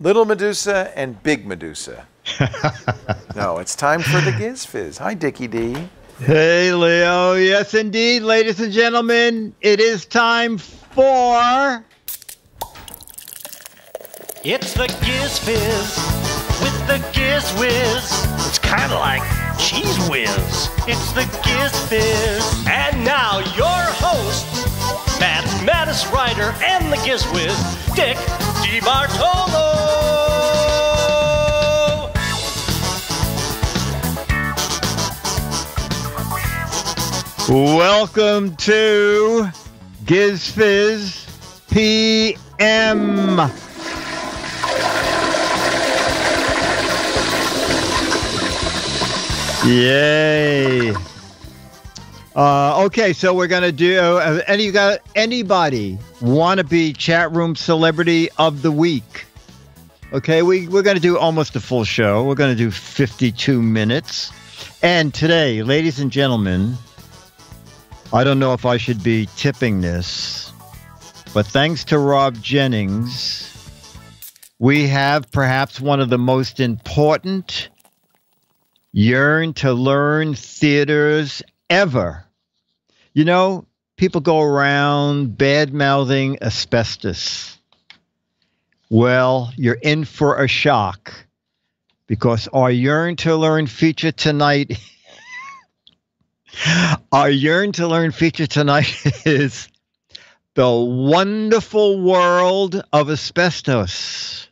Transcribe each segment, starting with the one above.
Little Medusa and Big Medusa. No, it's time for the Giz Fiz. Hi, Dickie D. Hey, Leo. Yes, indeed, ladies and gentlemen, it is time for... It's the Giz Fiz with the Giz Whiz. It's kind of like Cheese Whiz. It's the Giz Fiz. And now your host, mathematics writer and the Giz Whiz, Dick DeBartolo. Welcome to Giz Fiz PM. Yay. Okay, so we're going to do, anybody want to be chat room celebrity of the week? Okay, we're going to do almost a full show. We're going to do 52 minutes. And today, ladies and gentlemen, I don't know if I should be tipping this, but thanks to Rob Jennings, we have perhaps one of the most important Yearn to Learn theaters ever. You know, people go around bad-mouthing asbestos. Well, you're in for a shock because our Yearn to Learn feature tonight is the wonderful world of asbestos.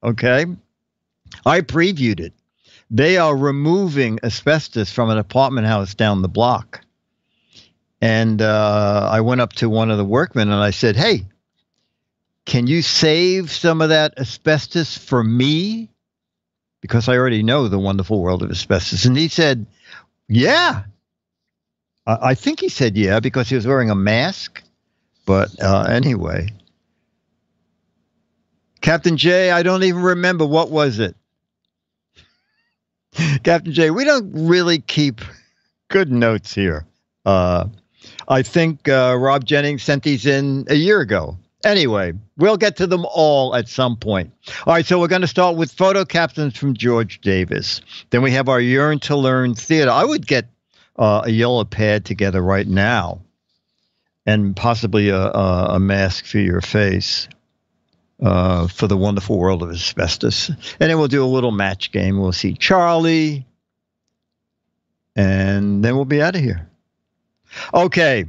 Okay? I previewed it. They are removing asbestos from an apartment house down the block. And I went up to one of the workmen and I said, hey, can you save some of that asbestos for me? Because I already know the wonderful world of asbestos. And he said, yeah. I think he said yeah because he was wearing a mask. But anyway. Captain J, I don't even remember. What was it? Captain J, we don't really keep good notes here. I think Rob Jennings sent these in a year ago. Anyway, we'll get to them all at some point. All right, so we're going to start with photo captions from George Davis. Then we have our Yearn to Learn theater. I would get a yellow pad together right now and possibly a mask for your face. For the wonderful world of asbestos. And then we'll do a little match game. We'll see Charlie. And then we'll be out of here. Okay.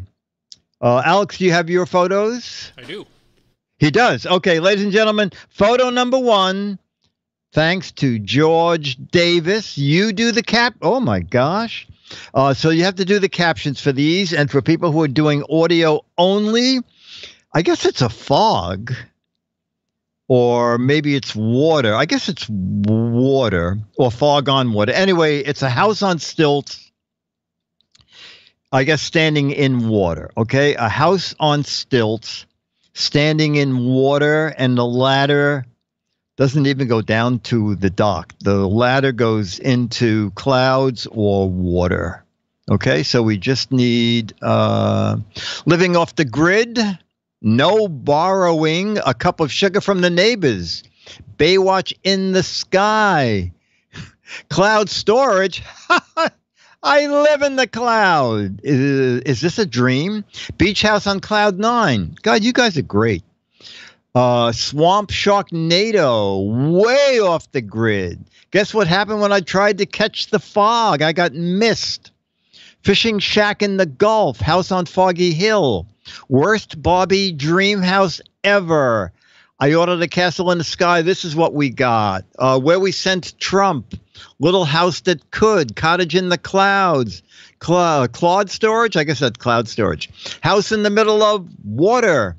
Alex, do you have your photos? I do. He does. Okay, ladies and gentlemen, photo number 1. Thanks to George Davis. You do the cap. Oh, my gosh. So you have to do the captions for these. And for people who are doing audio only, I guess it's a fog. Or maybe it's water. I guess it's water or fog on water. Anyway, it's a house on stilts. I guess standing in water. Okay, a house on stilts, standing in water, and the ladder doesn't even go down to the dock. The ladder goes into clouds or water. Okay, so we just need living off the grid. No borrowing, a cup of sugar from the neighbors, Baywatch in the sky, cloud storage. I live in the cloud. Is this a dream? Beach house on cloud 9. God, you guys are great. Swamp Sharknado, way off the grid. Guess what happened when I tried to catch the fog? I got missed. Fishing shack in the Gulf, house on Foggy Hill. Worst Barbie dream house ever. I ordered a castle in the sky. This is what we got. Where we sent Trump. Little house that could. Cottage in the clouds. Cloud storage? I guess that's cloud storage. House in the middle of water.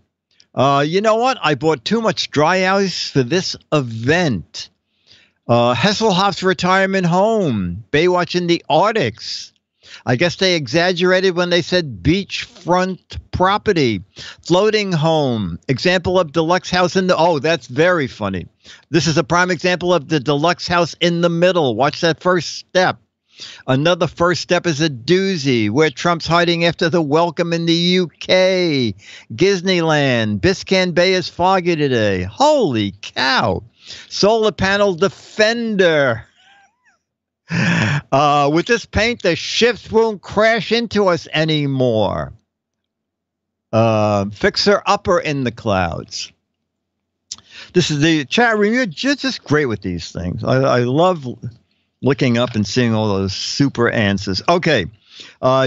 You know what? I bought too much dry ice for this event. Hesselhoff's retirement home. Baywatch in the Arctics. I guess they exaggerated when they said beachfront property. Floating home. Example of deluxe house in the... Oh, that's very funny. This is a prime example of the deluxe house in the middle. Watch that first step. Another first step is a doozy, where Trump's hiding after the welcome in the UK. Disneyland. Biscayne Bay is foggy today. Holy cow. Solar panel defender. With this paint, the ships won't crash into us anymore. Fixer-upper in the clouds. This is the chat room. You're just great with these things. I love looking up and seeing all those super answers. Okay.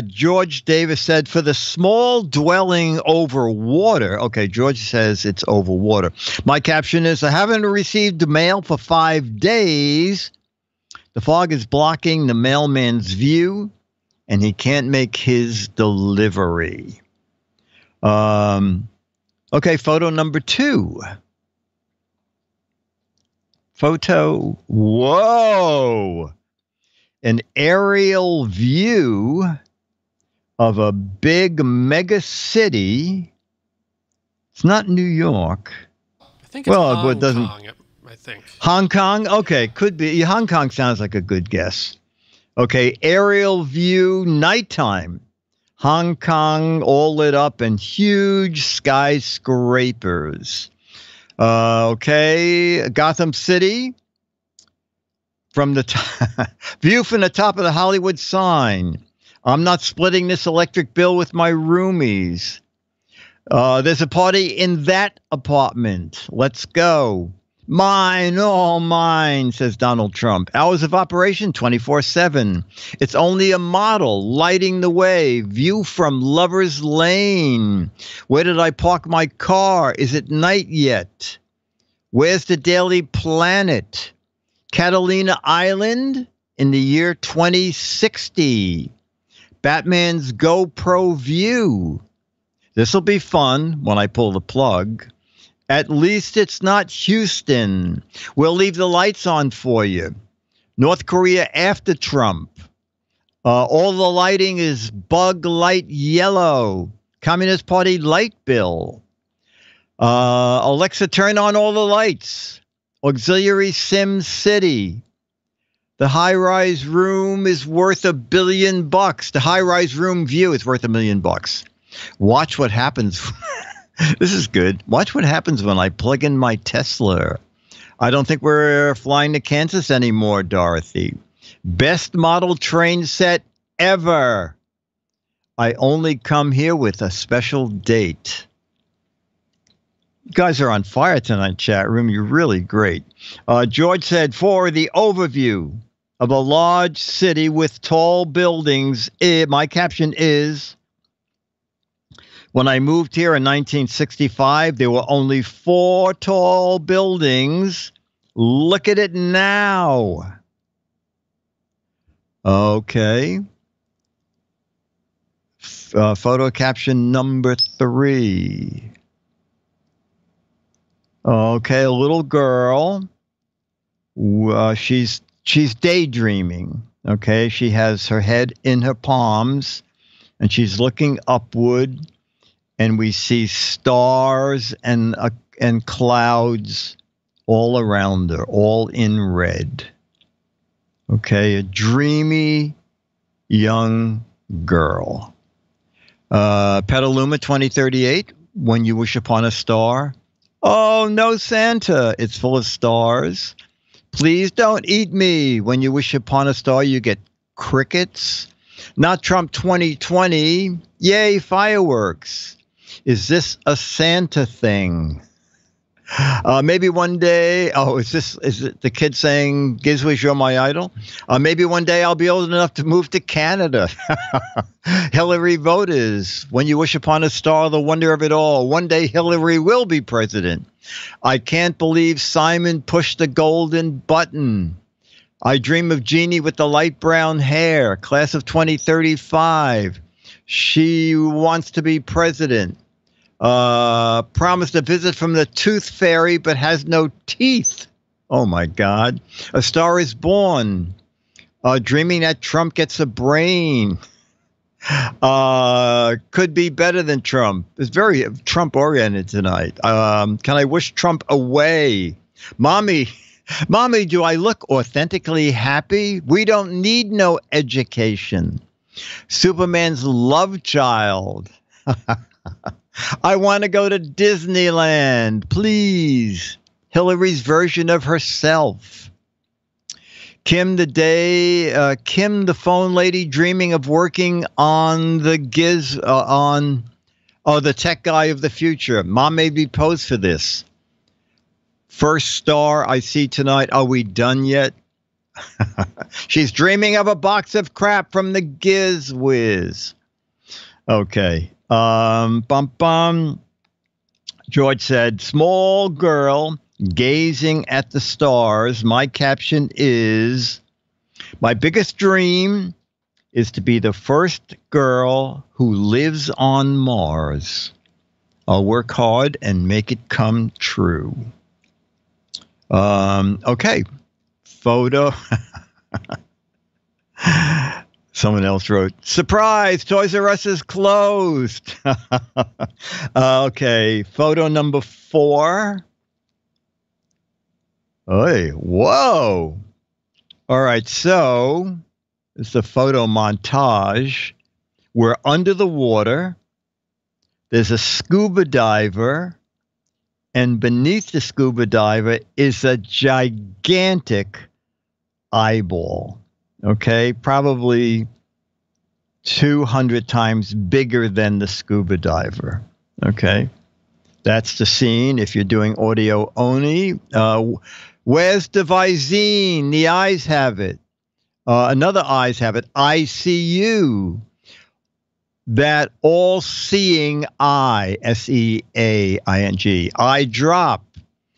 George Davis said, for the small dwelling over water. Okay, George says it's over water. My caption is, I haven't received mail for 5 days. The fog is blocking the mailman's view, and he can't make his delivery. Okay, photo number 2. Photo, whoa! An aerial view of a big mega city. It's not New York. I think it's Hong Kong, I think. Hong Kong? Okay, could be. Hong Kong sounds like a good guess. Okay, aerial view, nighttime. Hong Kong all lit up and huge skyscrapers. Okay, Gotham City. From the view from the top of the Hollywood sign. I'm not splitting this electric bill with my roomies. There's a party in that apartment. Let's go. Mine, all mine, says Donald Trump. Hours of operation 24/7. It's only a model lighting the way. View from Lover's Lane. Where did I park my car? Is it night yet? Where's the Daily Planet? Catalina Island in the year 2060. Batman's GoPro view. This will be fun when I pull the plug. At least it's not Houston. We'll leave the lights on for you. North Korea after Trump. All the lighting is bug light yellow. Communist Party light bill. Alexa, turn on all the lights. Auxiliary Sim City. The high-rise room is worth $1 billion. The high-rise room view is worth $1 million. Watch what happens. This is good. Watch what happens when I plug in my Tesla. I don't think we're flying to Kansas anymore, Dorothy. Best model train set ever. I only come here with a special date. You guys are on fire tonight, chat room. You're really great. George said, for the overview of a large city with tall buildings, my caption is, when I moved here in 1965, there were only 4 tall buildings. Look at it now. Okay. Photo caption number 3. Okay, a little girl. She's daydreaming. Okay, she has her head in her palms, and she's looking upward. And we see stars and clouds all around her, all in red. Okay, a dreamy young girl. Petaluma 2038, when you wish upon a star. Oh, no, Santa, it's full of stars. Please don't eat me. When you wish upon a star, you get crickets. Not Trump 2020. Yay, fireworks. Is this a Santa thing? Maybe one day. Oh, is it the kid saying, GizFiz, you're my idol? Maybe one day I'll be old enough to move to Canada. Hillary voters, when you wish upon a star, the wonder of it all. One day Hillary will be president. I can't believe Simon pushed the golden button. I dream of Jeannie with the light brown hair. Class of 2035. She wants to be president. Promised a visit from the tooth fairy, but has no teeth. Oh, my God. A Star is Born. Dreaming that Trump gets a brain. Could be better than Trump. It's very Trump-oriented tonight. Can I wish Trump away? Mommy, Mommy, do I look authentically happy? We don't need no education. Superman's love child. I want to go to Disneyland, please. Hillary's version of herself. Kim, the phone lady, dreaming of working on the the tech guy of the future. Mom made me pose for this. First star I see tonight. Are we done yet? She's dreaming of a box of crap from the Giz Wiz. Okay. George said, small girl gazing at the stars. My caption is, my biggest dream is to be the first girl who lives on Mars. I'll work hard and make it come true. Okay. Photo. Someone else wrote, surprise, Toys R Us is closed. Okay. Photo number 4. Hey, whoa. All right. So it's a photo montage. We're under the water. There's a scuba diver. And beneath the scuba diver is a gigantic eyeball. Okay, probably 200 times bigger than the scuba diver. Okay, that's the scene. If you're doing audio only, where's the Visine? The eyes have it. Another eyes have it. I see you. That all-seeing eye, S-E-A-I-N-G. Eye drop,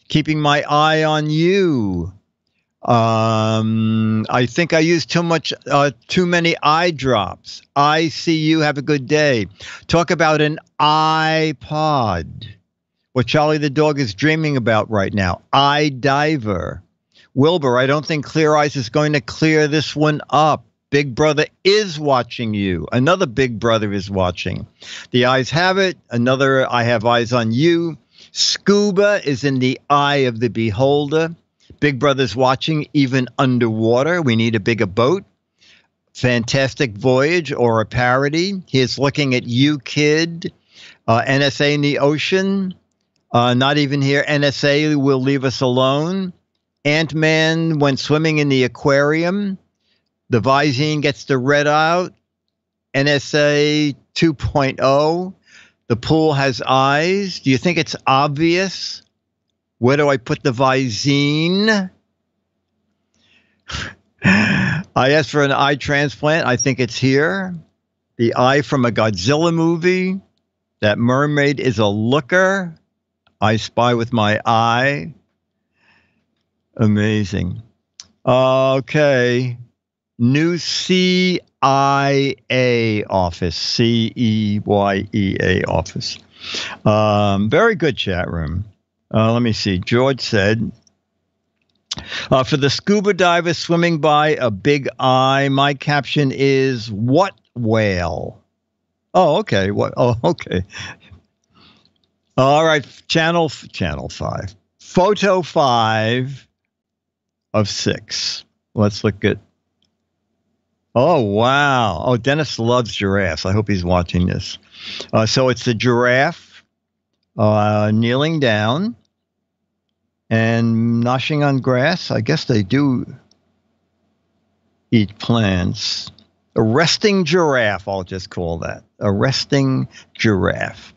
keeping my eye on you. I think I used too many eye drops. I see you. Have a good day. Talk about an iPod. What Charlie the dog is dreaming about right now. Eye diver. Wilbur, I don't think Clear Eyes is going to clear this one up. Big Brother is watching you. Another Big Brother is watching. The eyes have it. Another, I have eyes on you. Scuba is in the eye of the beholder. Big Brother's watching even underwater. We need a bigger boat. Fantastic Voyage or a parody. He's looking at you, kid. NSA in the ocean. Not even here. NSA will leave us alone. Ant-Man went swimming in the aquarium. The Visine gets the red out. NSA 2.0. The pool has eyes. Do you think it's obvious? Where do I put the Visine? I asked for an eye transplant. I think it's here. The eye from a Godzilla movie. That mermaid is a looker. I spy with my eye. Amazing. Okay. New CIA office, CEYEA office. Very good chat room. Let me see. George said, for the scuba diver swimming by a big eye, my caption is, what whale? Oh, okay. What? Oh, okay. All right. Channel 5. Photo 5 of 6. Let's look at. Oh, wow. Oh, Dennis loves giraffes. I hope he's watching this. So it's a giraffe kneeling down and noshing on grass. I guess they do eat plants. A resting giraffe, I'll just call that. A resting giraffe.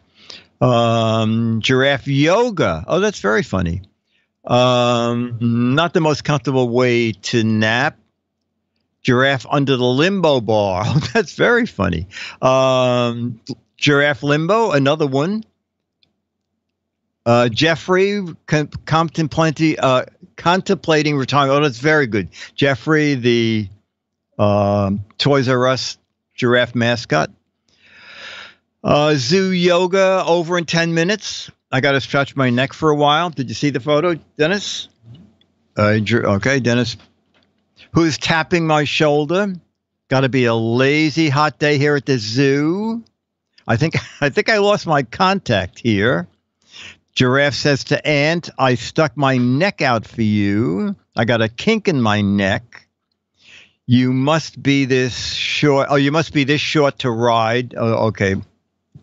Giraffe yoga. Oh, that's very funny. Not the most comfortable way to nap. Giraffe under the limbo bar. Oh, that's very funny. Giraffe limbo, another one. Jeffrey contemplating retirement. Oh, that's very good. Jeffrey, the Toys R Us giraffe mascot. Zoo yoga over in 10 minutes. I got to stretch my neck for a while. Did you see the photo, Dennis? Okay, Dennis. Who's tapping my shoulder? Got to be a lazy hot day here at the zoo. I think I lost my contact here. Giraffe says to Ant, I stuck my neck out for you. I got a kink in my neck. You must be this short. Oh, you must be this short to ride. Oh, okay.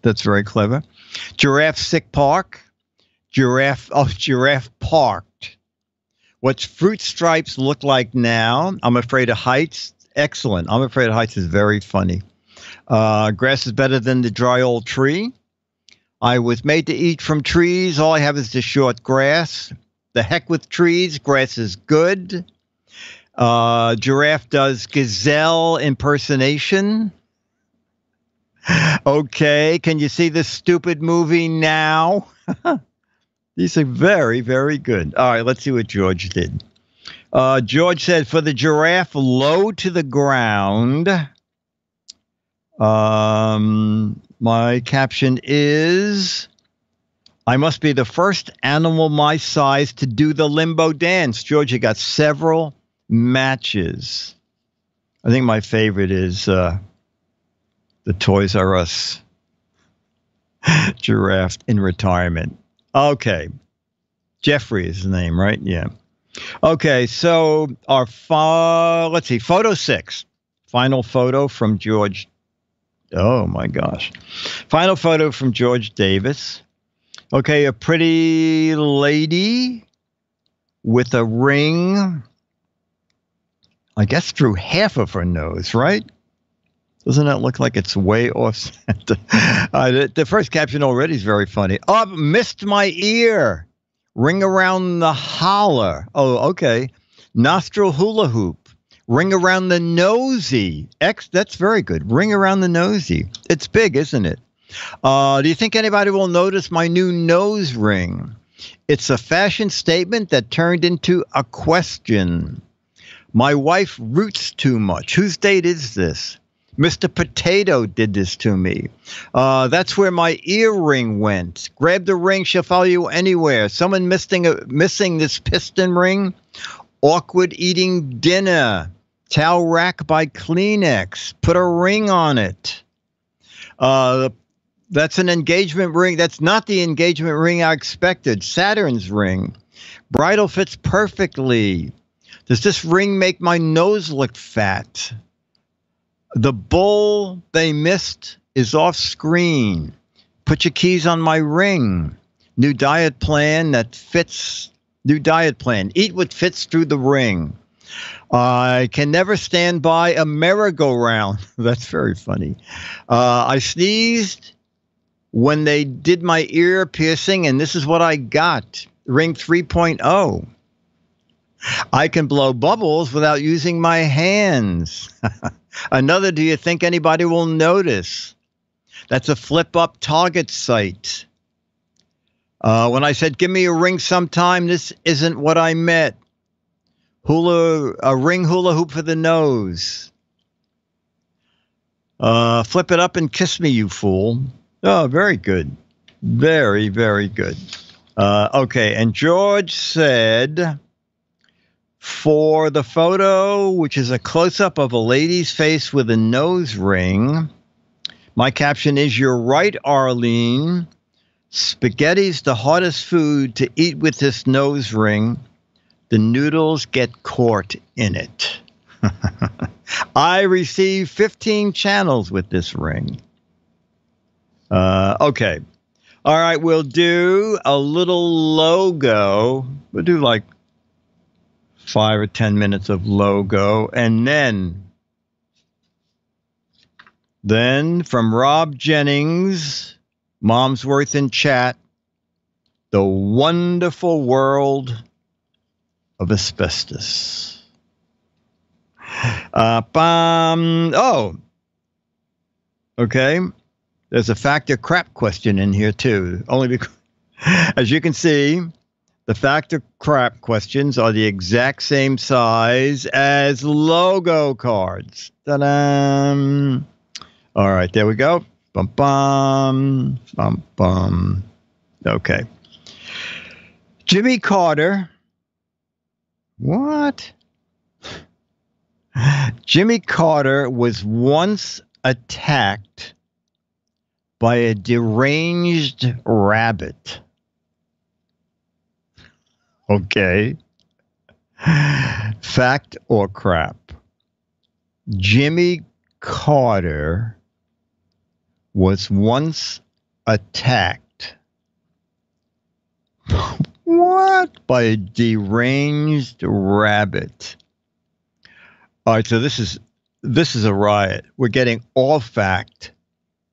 That's very clever. Giraffe sick park. Giraffe parked. What's fruit stripes look like now? I'm afraid of heights. Excellent. I'm afraid of heights is very funny. Grass is better than the dry old tree. I was made to eat from trees. All I have is the short grass. The heck with trees. Grass is good. Giraffe does gazelle impersonation. Okay. Can you see this stupid movie now? These are very, very good. All right. Let's see what George did. George said, for the giraffe low to the ground. My caption is, I must be the first animal my size to do the limbo dance. George, you got several matches. I think my favorite is the Toys R Us giraffe in retirement. Okay. Jeffrey is his name, right? Yeah. Okay, so our let's see, photo 6. Final photo from George. Oh my gosh. Final photo from George Davis. Okay, a pretty lady with a ring, I guess through half of her nose, right? Doesn't that look like it's way off center? The first caption already is very funny. Oh, missed my ear. Ring around the holler. Oh, okay. Nostril hula hoop. Ring around the nosy. That's very good. Ring around the nosy. It's big, isn't it? Do you think anybody will notice my new nose ring? It's a fashion statement that turned into a question. My wife roots too much. Whose date is this? Mr. Potato did this to me. That's where my earring went. Grab the ring, she'll follow you anywhere. Someone missing this piston ring. Awkward eating dinner. Towel rack by Kleenex. Put a ring on it. That's an engagement ring. That's not the engagement ring I expected. Saturn's ring. Bridal fits perfectly. Does this ring make my nose look fat? The bull they missed is off screen. Put your keys on my ring. New diet plan that fits. New diet plan. Eat what fits through the ring. I can never stand by a merry-go-round. That's very funny. I sneezed when they did my ear piercing, and this is what I got. Ring 3.0. I can blow bubbles without using my hands. Another, do you think anybody will notice? That's a flip-up Target site. When I said, give me a ring sometime, this isn't what I meant. A ring hula hoop for the nose. Flip it up and kiss me, you fool. Oh, very good. Very, very good. Okay, and George said, for the photo, which is a close-up of a lady's face with a nose ring, my caption is, you're right, Arlene. Spaghetti's the hardest food to eat with this nose ring. The noodles get caught in it. I receive 15 channels with this ring. Okay. All right, we'll do a little logo. We'll do like 5 or 10 minutes of logo. And then from Rob Jennings, Momsworth in chat, the wonderful world of asbestos. Oh, okay. There's a factor crap question in here too. Only because, as you can see, the factor crap questions are the exact same size as logo cards. Ta-da! All right, there we go. Bum bum bum bum. Okay. Jimmy Carter. What? Jimmy Carter was once attacked by a deranged rabbit. Okay. Fact or crap? Jimmy Carter was once attacked. What? By a deranged rabbit. All right, so this is a riot. We're getting all fact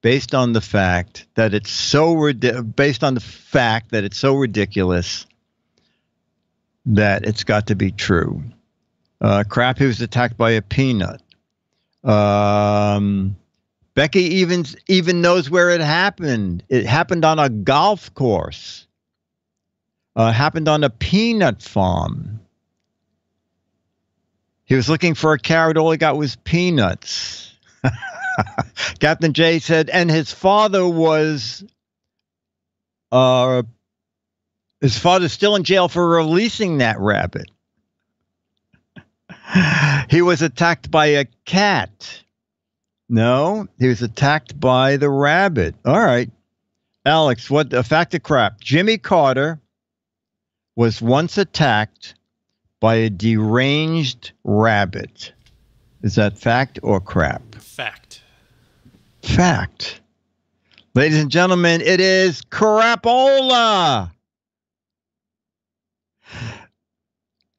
based on the fact that it's so ridiculous that it's got to be true. Crap, he was attacked by a peanut. Becky even knows where it happened. It happened on a golf course. Happened on a peanut farm. He was looking for a carrot. All he got was peanuts. Captain J said, and his father was, his father's still in jail for releasing that rabbit. He was attacked by a cat. No, he was attacked by the rabbit. All right. Alex, what a fact or crap? Jimmy Carter was once attacked by a deranged rabbit. Is that fact or crap? Fact. Fact. Ladies and gentlemen, it is crapola.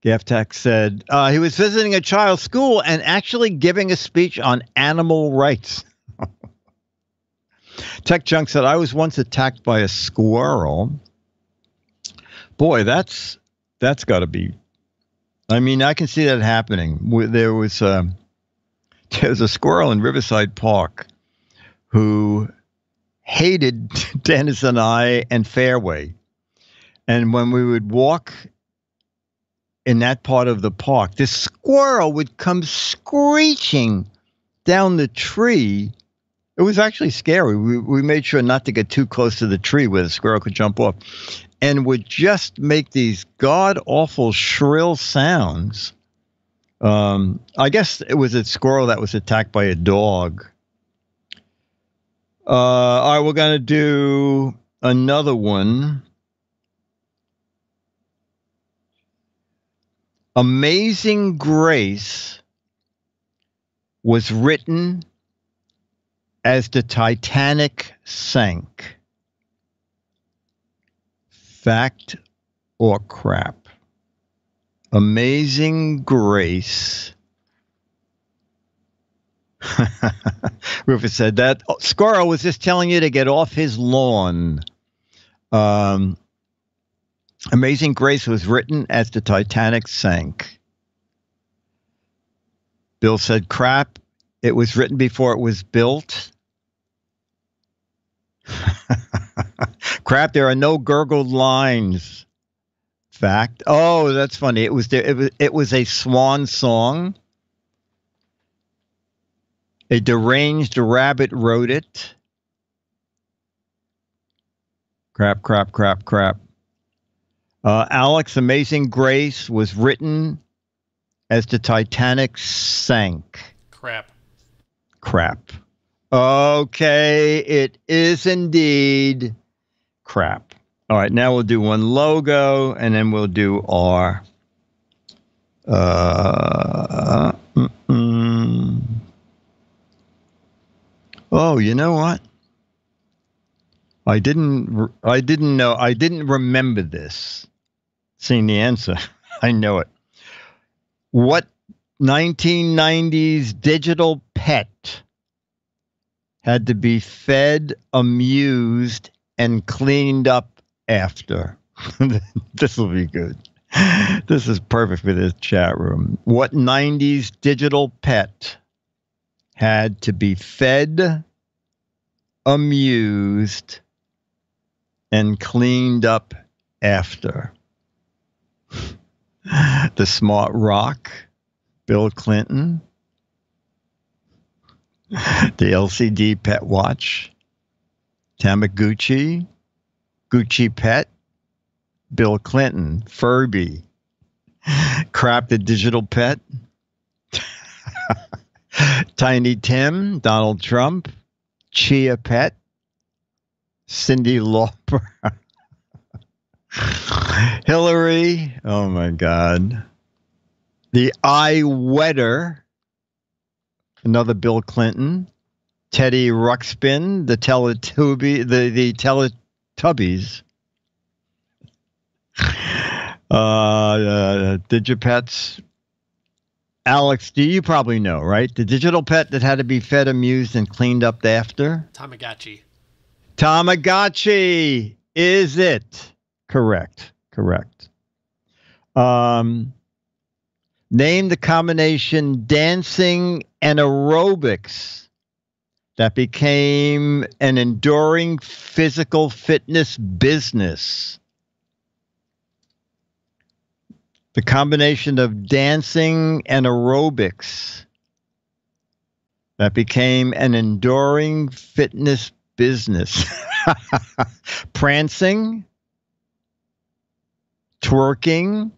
Gaftech said he was visiting a child's school and actually giving a speech on animal rights. Tech Junk said, I was once attacked by a squirrel. Boy, that's got to be. I mean, I can see that happening. There was a squirrel in Riverside Park who hated Dennis and I and Fairway. And when we would walk in that part of the park, this squirrel would come screeching down the tree. It was actually scary. We made sure not to get too close to the tree where the squirrel could jump off, and would just make these god-awful shrill sounds. I guess it was a squirrel that was attacked by a dog. All right, we're going to do another one. Amazing Grace was written as the Titanic sank. Fact or crap? Amazing Grace. Rufus said that squirrel was just telling you to get off his lawn. Amazing Grace was written as the Titanic sank. Bill said crap. It was written before it was built. Crap, there are no gurgled lines. Fact. Oh, that's funny. It was a swan song. A deranged rabbit wrote it. Crap. Alex, Amazing Grace was written as the Titanic sank. Crap. Okay, it is indeed crap. All right, now we'll do one logo, and then we'll do our Oh, you know what? I didn't remember this. Seeing the answer, I know it. What 1990s digital pet had to be fed, amused, and cleaned up after? This will be good. This is perfect for this chat room. What 90s digital pet had to be fed, amused, and cleaned up after? The Smart Rock, Bill Clinton. The LCD Pet Watch, Tamagotchi, Gucci Pet, Bill Clinton, Furby. Crap, the digital pet. Tiny Tim, Donald Trump, Chia Pet, Cyndi Lauper. Hillary. Oh, my God. The Eye Wetter. Another Bill Clinton. Teddy Ruxpin. The Teletubbies. Digipets. Alex, you probably know, right? The digital pet that had to be fed, amused, and cleaned up after? Tamagotchi. Tamagotchi. Is it? Correct. Name the combination dancing and aerobics that became an enduring physical fitness business. The combination of dancing and aerobics that became an enduring fitness business. Prancing, twerking,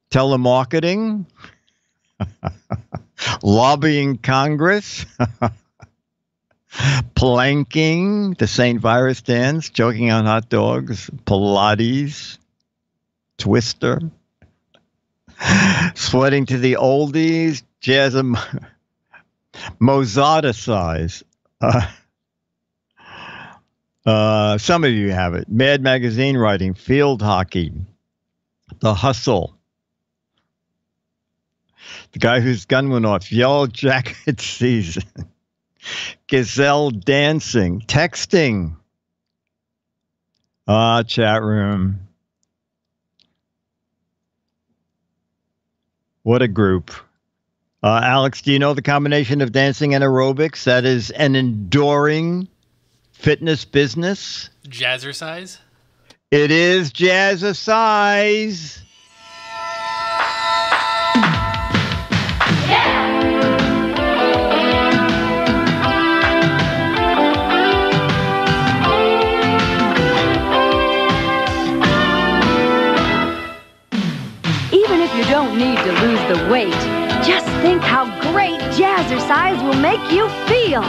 telemarketing, lobbying Congress, planking, the St. Virus dance, choking on hot dogs, Pilates, Twister, sweating to the oldies, jazz, Mozarticize. Some of you have it. Mad Magazine writing, field hockey, The Hustle. The guy whose gun went off, Yellow Jacket season. Gazelle dancing, texting. Chat room. What a group. Alex, do you know the combination of dancing and aerobics that is an enduring fitness business? Jazzercise? It is jazzercise. Even if you don't need to lose the weight, just think how great jazzercise will make you feel.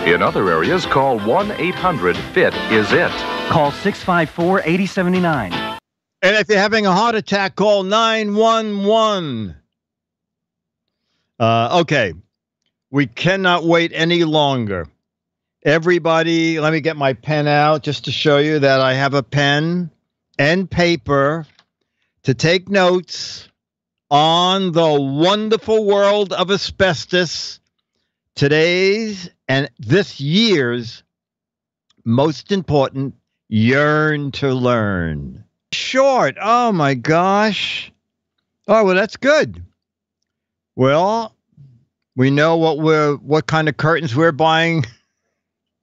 In other areas, call 1-800-FIT-IS-IT. Call 654-8079. And if you're having a heart attack, call 911. Okay. We cannot wait any longer. Everybody, let me get my pen out just to show you that I have a pen and paper to take notes on the wonderful world of asbestos, today's and this year's most important yearn to learn. Short. Oh, my gosh. Oh, well, that's good. Well, we know what kind of curtains we're buying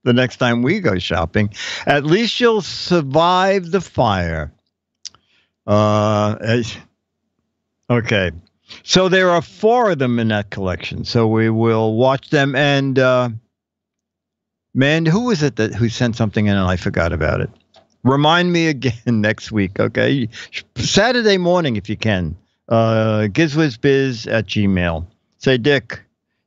the next time we go shopping. At least you'll survive the fire. Okay. So there are 4 of them in that collection. So we will watch them. And, man, who was it who sent something in and I forgot about it? Remind me again next week, okay? Saturday morning, if you can. GizWizBiz@gmail. Say, Dick,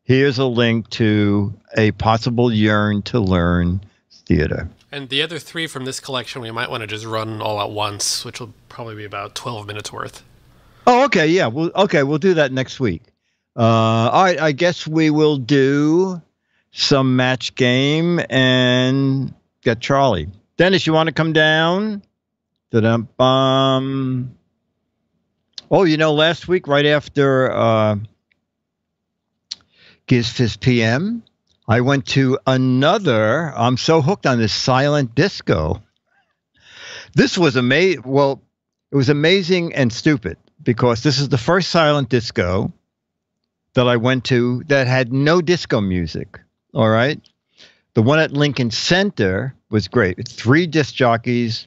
here's a link to a possible yearn to learn theater. And the other 3 from this collection, we might want to just run all at once, which will probably be about 12 minutes worth. Oh, okay, yeah. We'll do that next week. All right, I guess we will do some match game and get Charlie. Dennis, you want to come down? Oh, last week, right after GizFiz PM, I went to another. I'm so hooked on this silent disco. This was amazing. Well, it was amazing and stupid because this is the first silent disco that I went to that had no disco music. All right. The one at Lincoln Center was great. 3 disc jockeys,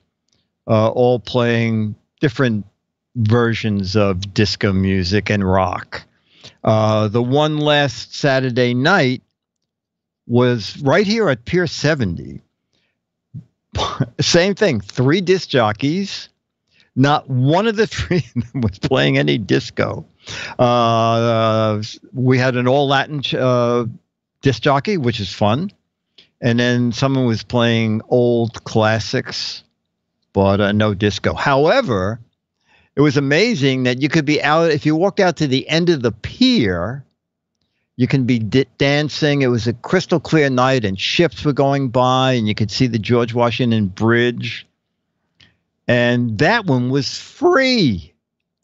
all playing different versions of disco music and rock. The one last Saturday night was right here at Pier 70. Same thing, 3 disc jockeys. Not one of the 3 of them was playing any disco. We had an all Latin disc jockey, which is fun. And then someone was playing old classics, but no disco. However, it was amazing that you could be out, if you walked out to the end of the pier, you can be dancing. It was a crystal clear night, and ships were going by, and you could see the George Washington Bridge. And that one was free.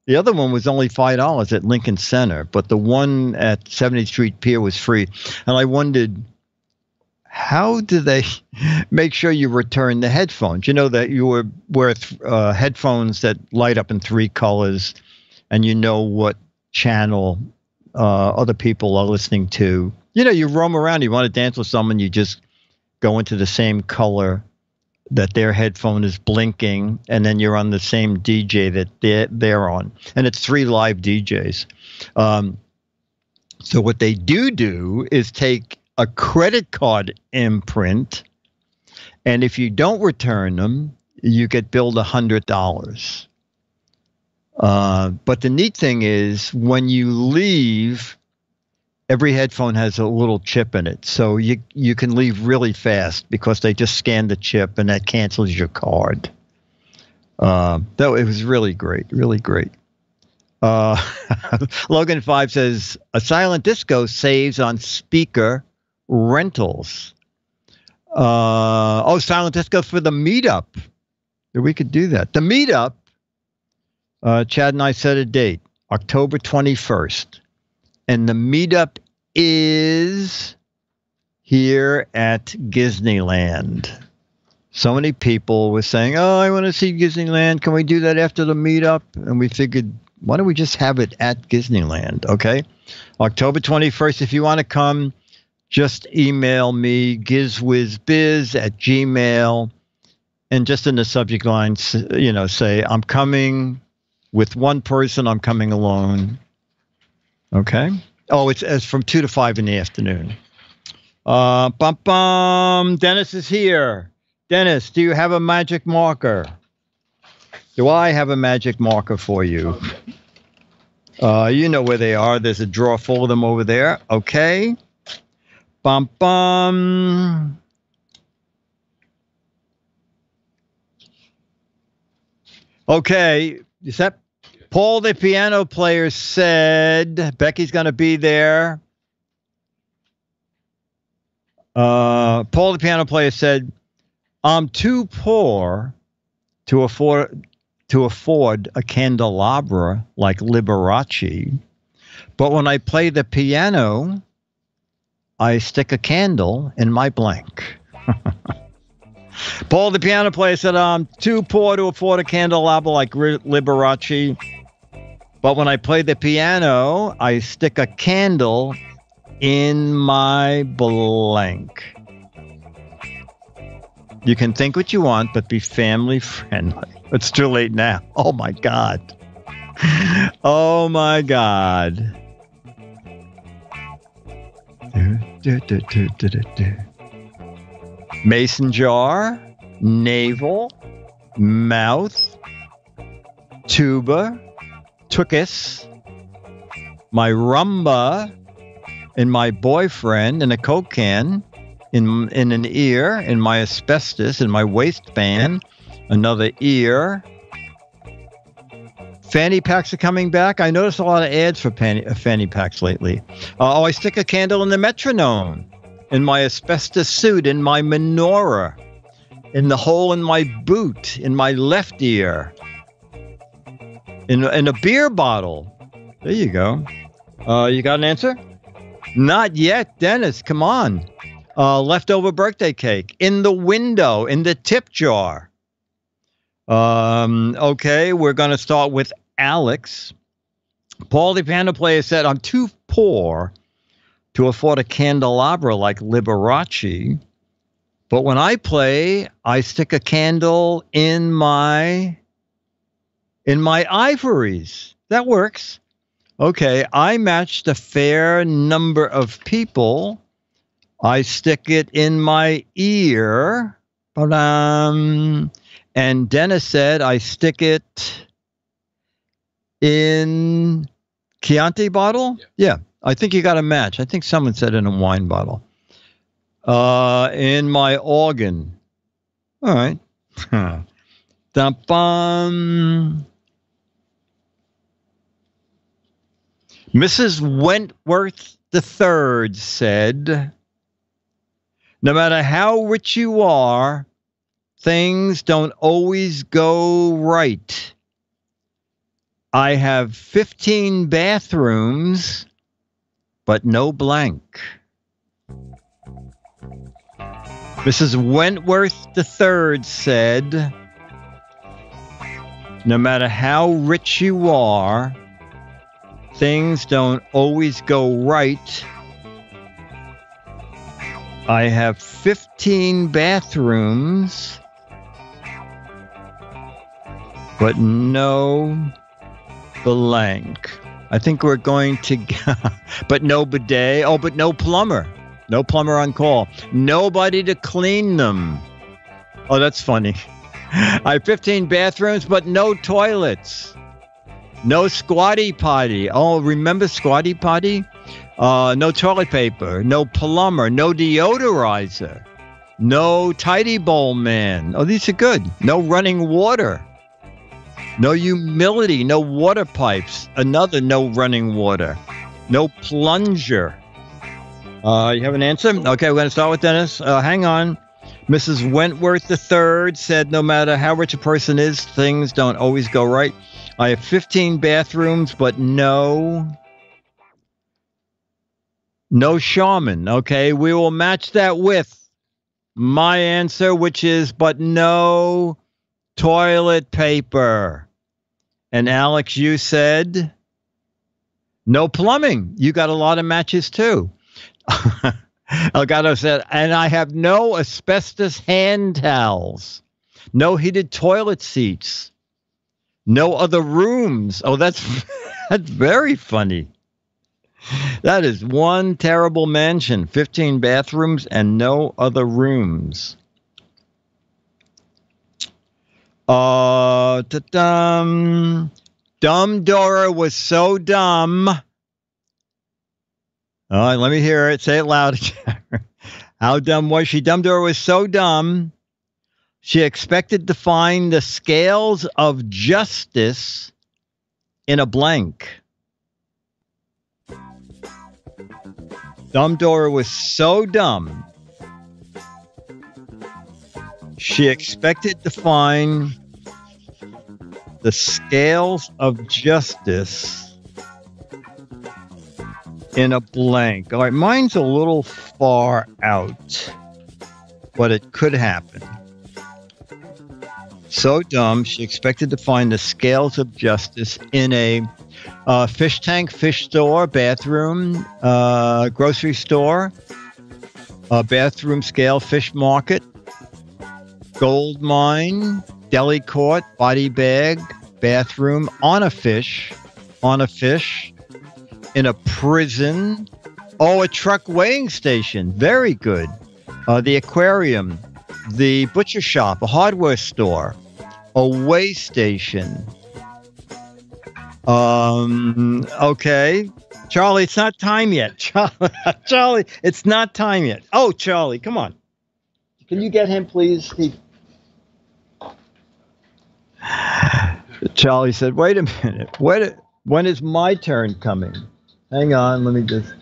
The other one was only $5 at Lincoln Center, but the one at 70th Street Pier was free. And I wondered, how do they make sure you return the headphones? You know that you wear headphones that light up in 3 colors, and you know what channel other people are listening to. You know, you roam around, you want to dance with someone, you just go into the same color that their headphone is blinking, and then you're on the same DJ that they're on. And it's 3 live DJs. So what they do is take a credit card imprint, and if you don't return them, you get billed $100. But the neat thing is, when you leave, every headphone has a little chip in it. So you can leave really fast because they just scan the chip and that cancels your card. Though it was really great, really great. Logan 5 says, a silent disco saves on speaker rentals. Silent disco for the meetup. We could do that. The meetup, Chad and I set a date, October 21st. And the meetup is here at Disneyland. So many people were saying, oh, I want to see Disneyland. Can we do that after the meetup? And we figured, why don't we just have it at Disneyland? Okay. October 21st. If you want to come, just email me, gizwizbiz@gmail.com. And just in the subject line, say, I'm coming with one person, I'm coming alone. Okay. Oh, it's from 2 to 5 in the afternoon. Dennis is here. Dennis, do you have a magic marker? Do I have a magic marker for you? You know where they are. There's a drawer full of them over there. Okay. Okay. Is that Paul, the piano player, said Becky's going to be there. Paul, the piano player, said, I'm too poor to afford a candelabra like Liberace, but when I play the piano, I stick a candle in my blank. Paul, the piano player, said, I'm too poor to afford a candelabra like Liberace, but when I play the piano, I stick a candle in my blank. You can think what you want, but be family friendly. It's too late now. Oh, my God. Oh, my God. Mason jar, navel, mouth, tuba, tuchus, my rumba, and my boyfriend in a Coke can, in an ear, in my asbestos, in my waistband, another ear. Fanny packs are coming back. I noticed a lot of ads for fanny packs lately. I stick a candle in the metronome, in my asbestos suit, in my menorah, in the hole in my boot, in my left ear, in a beer bottle. There you go. You got an answer? Not yet, Dennis. Come on. Leftover birthday cake, in the window, in the tip jar. Okay, we're going to start with Alex. Paul, the piano player, said, I'm too poor to afford a candelabra like Liberace, but when I play, I stick a candle in my ivories. That works. Okay, I matched a fair number of people. I stick it in my ear. And Dennis said I stick it in Chianti bottle? Yeah, I think you got a match. I think someone said in a wine bottle. In my organ. All right. Dum-bum. Mrs. Wentworth III said, no matter how rich you are, things don't always go right. I have 15 bathrooms, but no blank. Mrs. Wentworth III said, no matter how rich you are, things don't always go right. I have 15 bathrooms, but no blank. I think we're going to, but no bidet. Oh, but no plumber. No plumber on call. Nobody to clean them. Oh, that's funny. I have 15 bathrooms, but no toilets. No squatty potty. Oh, remember squatty potty? No toilet paper. No plumber. No deodorizer. No tidy bowl man. Oh, these are good. No running water. No humility. No water pipes. Another no running water. No plunger. You have an answer? Okay, we're going to start with Dennis. Hang on. Mrs. Wentworth III said, no matter how rich a person is, things don't always go right. I have 15 bathrooms, but no shaman. Okay, we will match that with my answer, which is, but no toilet paper. And Alex, you said no plumbing. You got a lot of matches too. Elgato said, and I have no asbestos hand towels, no heated toilet seats, no other rooms. Oh, that's very funny. That is one terrible mansion, 15 bathrooms and no other rooms. Dumb Dora was so dumb. All right, let me hear it. Say it loud. How dumb was she? Dumb Dora was so dumb, she expected to find the scales of justice in a blank. Dumb Dora was so dumb, she expected to find the scales of justice in a blank. All right, mine's a little far out, but it could happen. So dumb, she expected to find the scales of justice in a fish tank, fish store, bathroom, grocery store, bathroom scale, fish market, gold mine, deli court, body bag, bathroom, on a fish, in a prison. Oh, a truck weighing station. Very good. The aquarium, the butcher shop, a hardware store, a weigh station. Okay. Charlie, it's not time yet. Charlie, it's not time yet. Oh, Charlie, come on. Can you get him, please? Charlie said, wait a minute. When is my turn coming? Hang on, let me just...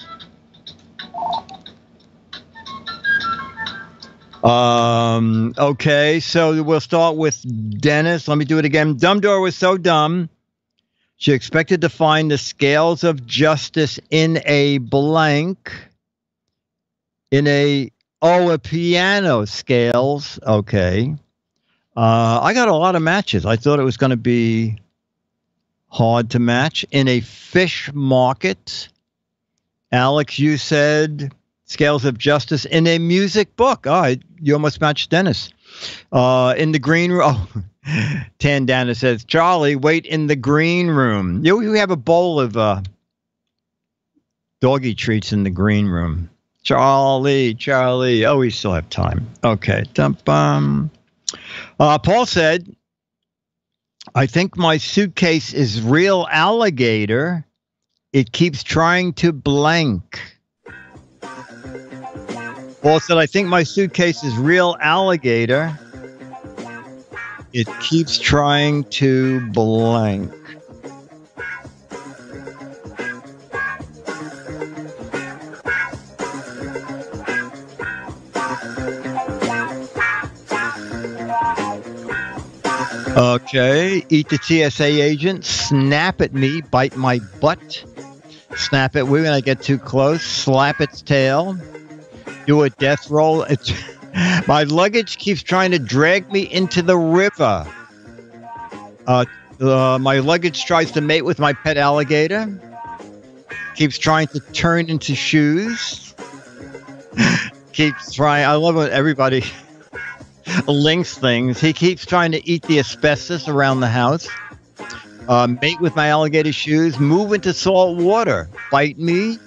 Okay, so we'll start with Dennis. Let me do it again. Dumb Dora was so dumb, she expected to find the scales of justice in a blank. A piano scales. Okay. I got a lot of matches. I thought it was going to be hard to match. In a fish market. Alex, you said scales of justice in a music book. Oh, you almost matched Dennis. In the green room. Oh, Tandana says, Charlie, wait in the green room. You have a bowl of doggy treats in the green room. Charlie. Oh, we still have time. Okay. Paul said, I think my suitcase is real alligator. It keeps trying to blank. Paul said, I think my suitcase is real alligator. It keeps trying to blank. Okay, eat the TSA agent, snap at me, bite my butt, snap at me when I get too close, slap its tail, do a death roll. My luggage keeps trying to drag me into the river. My luggage tries to mate with my pet alligator, keeps trying to turn into shoes, keeps trying, I love when everybody links things. He keeps trying to eat the asbestos around the house. Mate with my alligator shoes. Move into salt water. Bite me.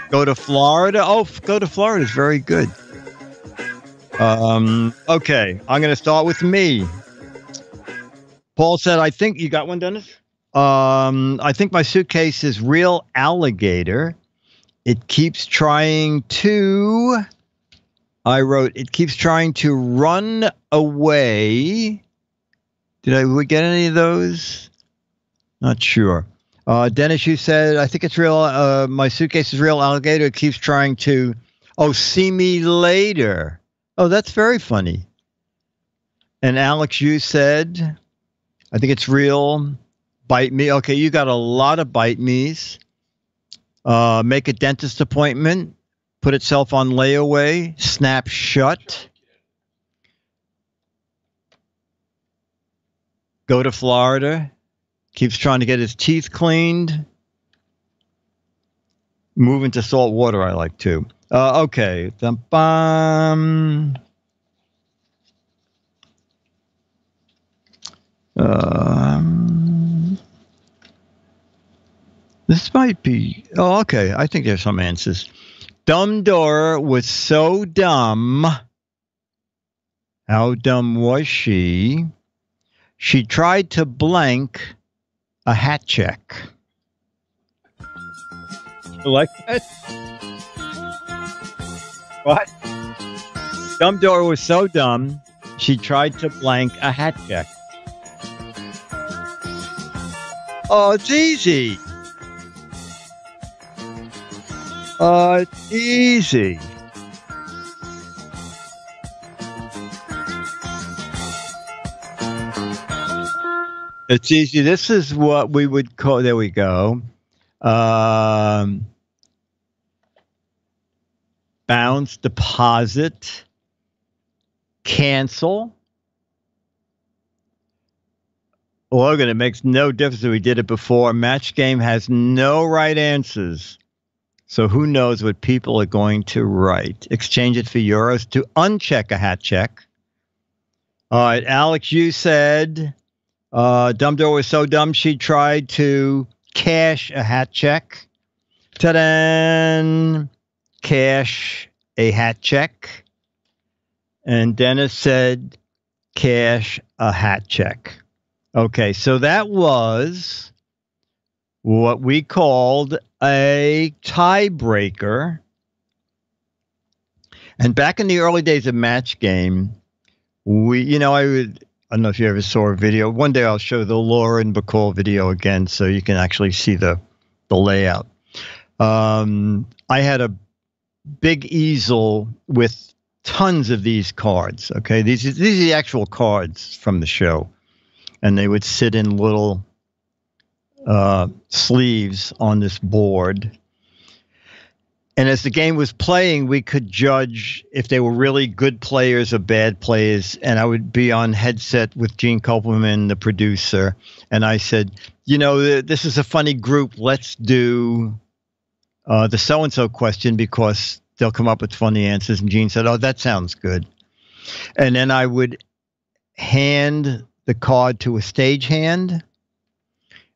Go to Florida. Oh, go to Florida is very good. Okay, I'm going to start with me. Paul said, I think you got one, Dennis? I think my suitcase is real alligator. It keeps trying to... I wrote, it keeps trying to run away. Did we get any of those? Not sure. Dennis, you said, I think it's real. My suitcase is real alligator. It keeps trying to, see me later. Oh, that's very funny. And Alex, you said, I think it's real. Bite me. Okay, you got a lot of bite me's. Make a dentist appointment. Put itself on layaway, snap shut, go to Florida, keeps trying to get his teeth cleaned, move into salt water, I like too. Okay. This might be, okay, I think there's some answers. Dumbledore was so dumb. How dumb was she? She tried to blank a hat check. You like that? What? Dumbledore was so dumb, she tried to blank a hat check. Oh, it's easy. It's easy. It's easy. This is what we would call, there we go. Bounce, deposit, cancel. Logan, it makes no difference if we did it before. Match game has no right answers. So who knows what people are going to write? Exchange it for euros to uncheck a hat check. All right, Alex, you said Dumbledore was so dumb she tried to cash a hat check. Ta-da! Cash a hat check. And Dennis said cash a hat check. Okay, so that was what we called a tiebreaker. And back in the early days of Match Game, I don't know if you ever saw a video. One day I'll show the Lauren Bacall video again so you can actually see the layout. I had a big easel with tons of these cards. Okay, these are the actual cards from the show. And they would sit in little sleeves on this board. And as the game was playing, we could judge if they were really good players or bad players. And I would be on headset with Gene Kopelman, the producer. And I said, this is a funny group. Let's do the so-and-so question because they'll come up with funny answers. And Gene said, oh, that sounds good. And then I would hand the card to a stagehand,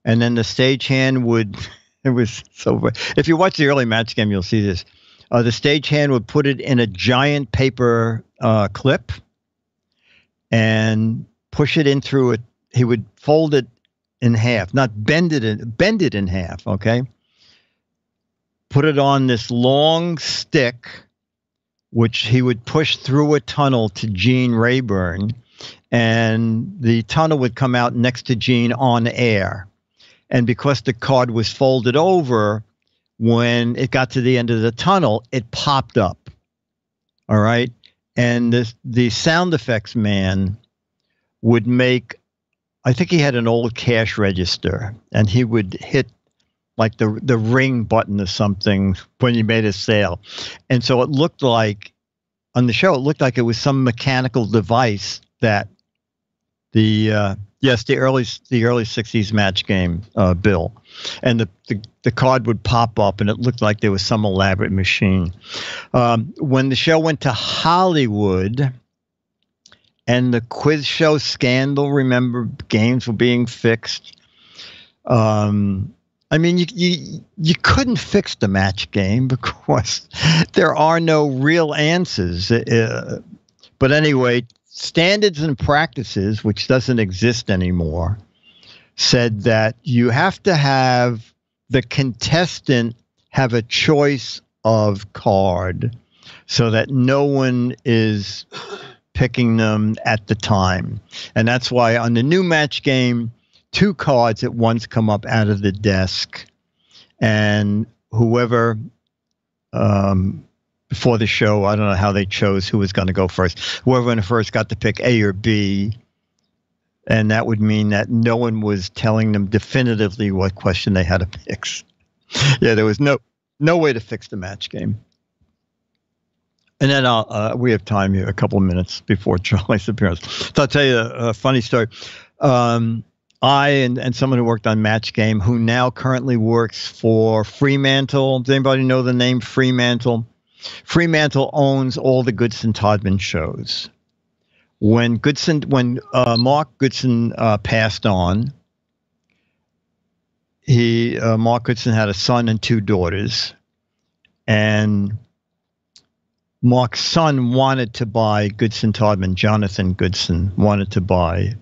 and then the stagehand would, it was so, if you watch the early Match Game, you'll see this. The stagehand would put it in a giant paper clip and push it in through it. He would fold it in half, not bend it in half, okay? Put it on this long stick which he would push through a tunnel to Gene Rayburn, and the tunnel would come out next to Gene on air. And because the card was folded over, when it got to the end of the tunnel, it popped up. All right. And the sound effects man would make, I think he had an old cash register, and he would hit like the ring button or something when he made a sale. And so it looked like, on the show, it looked like it was some mechanical device that the early 60s Match Game bill. And the card would pop up, and it looked like there was some elaborate machine. When the show went to Hollywood, and the quiz show scandal, remember, games were being fixed. I mean, you couldn't fix the Match Game because there are no real answers. But anyway, Standards and Practices, which doesn't exist anymore, said that you have to have the contestant have a choice of card so that no one is picking them at the time. And that's why on the new Match Game, 2 cards at once come up out of the desk, and whoever before the show, I don't know how they chose who was going to go first. Whoever in first got to pick A or B, and that would mean that no one was telling them definitively what question they had to pick. Yeah, there was no way to fix the Match Game. And then we have time here, a couple of minutes before Charlie's appearance. So I'll tell you a funny story. I and someone who worked on Match Game, who now currently works for Fremantle. Does anybody know the name Fremantle? Fremantle owns all the Goodson Todman shows. When Mark Goodson passed on, Mark Goodson had a son and 2 daughters, and Mark's son wanted to buy Goodson Todman. Jonathan Goodson wanted to buy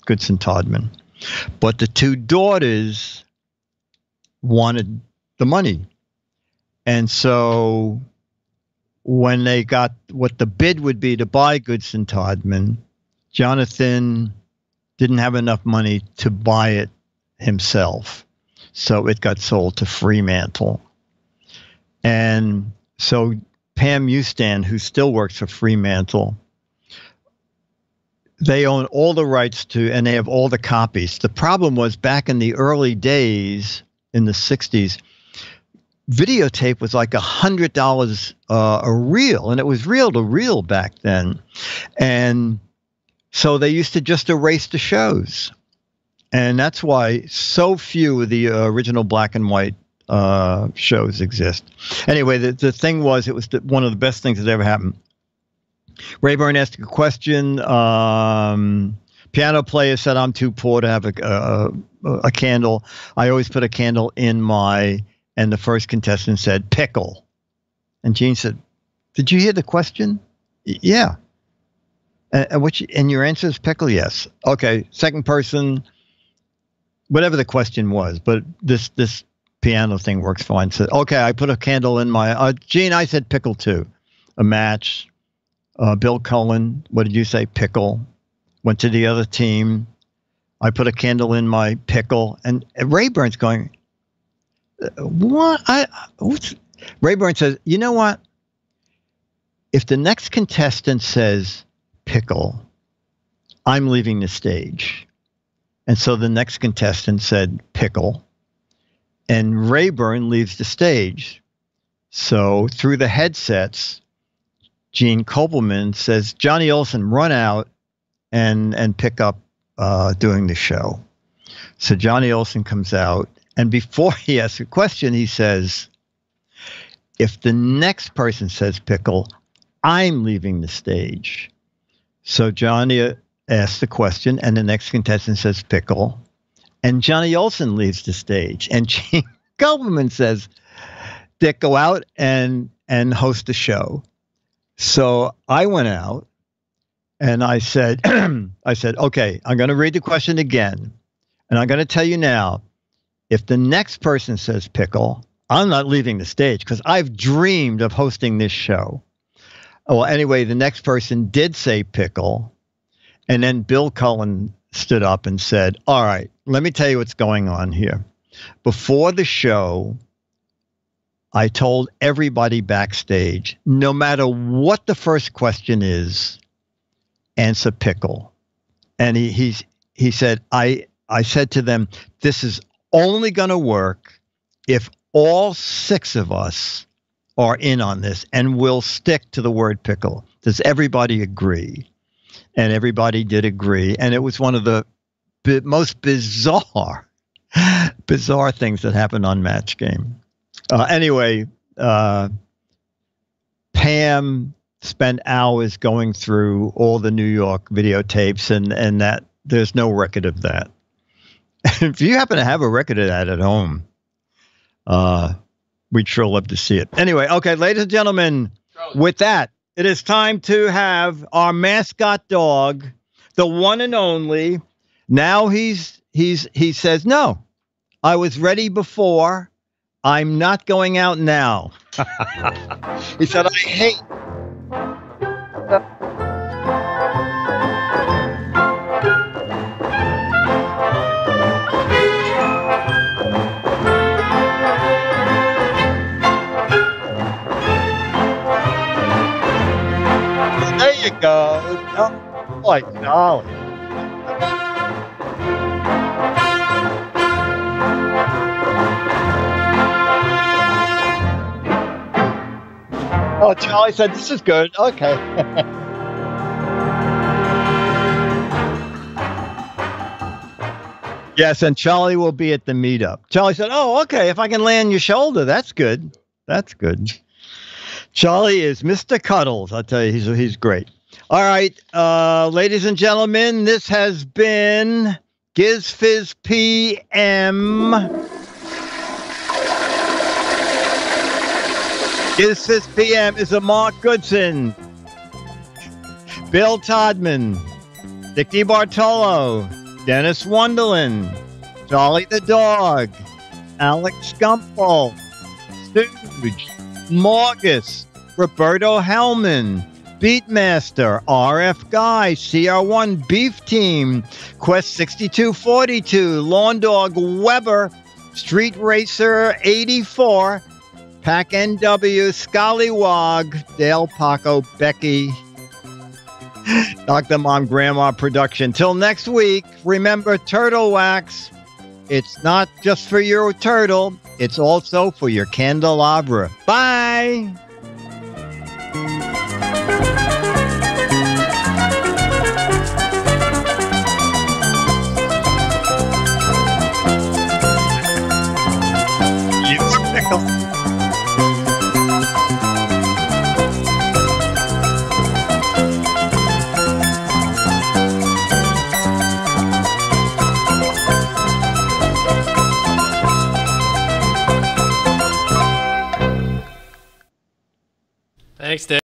Goodson Todman. But the 2 daughters wanted the money. And so when they got what the bid would be to buy Goodson Todman, Jonathan didn't have enough money to buy it himself. So it got sold to Fremantle. And so Pam Ustan, who still works for Fremantle, they own all the rights to, and they have all the copies. The problem was back in the early days, in the 60s, videotape was like $100 a reel, and it was reel to reel back then. And so they used to just erase the shows. And that's why so few of the original black and white shows exist. Anyway, the thing was, it was one of the best things that ever happened. Rayburn asked a question. Piano player said, "I'm too poor to have a candle. I always put a candle in my," and the first contestant said, "pickle." And Gene said, "Did you hear the question?" "Yeah." And your answer is pickle? "Yes." "Okay." Second person, whatever the question was, but this piano thing works fine. Said, "Okay, I put a candle in my," Gene, I said pickle too. A match. Bill Cullen, what did you say? Pickle. Went to the other team. I put a candle in my pickle. And Rayburn's going, "What?" Rayburn says, "You know what? If the next contestant says pickle, I'm leaving the stage." And so the next contestant said pickle, and Rayburn leaves the stage. So through the headsets, Gene Kopelman says, "Johnny Olson, run out and pick up doing the show." So Johnny Olson comes out, and before he asks a question, he says, "If the next person says pickle, I'm leaving the stage." So Johnny asks the question, and the next contestant says pickle, and Johnny Olson leaves the stage. And Gene Kopelman says, "Dick, go out and host the show." So I went out and I said, "Okay, I'm going to read the question again. And I'm going to tell you now, if the next person says pickle, I'm not leaving the stage because I've dreamed of hosting this show. Well, anyway, the next person did say pickle. And then Bill Cullen stood up and said, all right, let me tell you what's going on here. Before the show, I told everybody backstage, no matter what the first question is, answer pickle. And he said, I said to them, this is only going to work if all 6 of us are in on this, and we'll stick to the word pickle. Does everybody agree? And everybody did agree. And it was one of the most bizarre things that happened on Match Game. Anyway, Pam spent hours going through all the New York videotapes, and that there's no record of that. If you happen to have a record of that at home, we'd sure love to see it. Anyway, okay, ladies and gentlemen, with that, it is time to have our mascot dog, the one and only. Now he says, no, I was ready before. I'm not going out now. He said, I hate. There you go. Oh, my golly. Oh, Charlie said, this is good. Okay. Yes, and Charlie will be at the meetup. Charlie said, oh, okay, if I can lay on your shoulder, that's good. That's good. Charlie is Mr. Cuddles. I'll tell you, he's great. All right, ladies and gentlemen, this has been GizFiz PM. GizFiz PM is a Mark Goodson, Bill Todman, Dick DeBartolo, Dennis Wonderland, Charlie the Dog, Alex Gumpel, Stooge, Morgus, Roberto Hellman, Beatmaster, RF Guy, CR1 Beef Team, Quest 6242, Lawn Dog Weber, Street Racer 84, Pack NW, Scallywog, Dale Paco, Becky, Dr. Mom Grandma Production. Till next week, remember turtle wax. It's not just for your turtle, it's also for your candelabra. Bye. You're pickle. Thanks, Dave.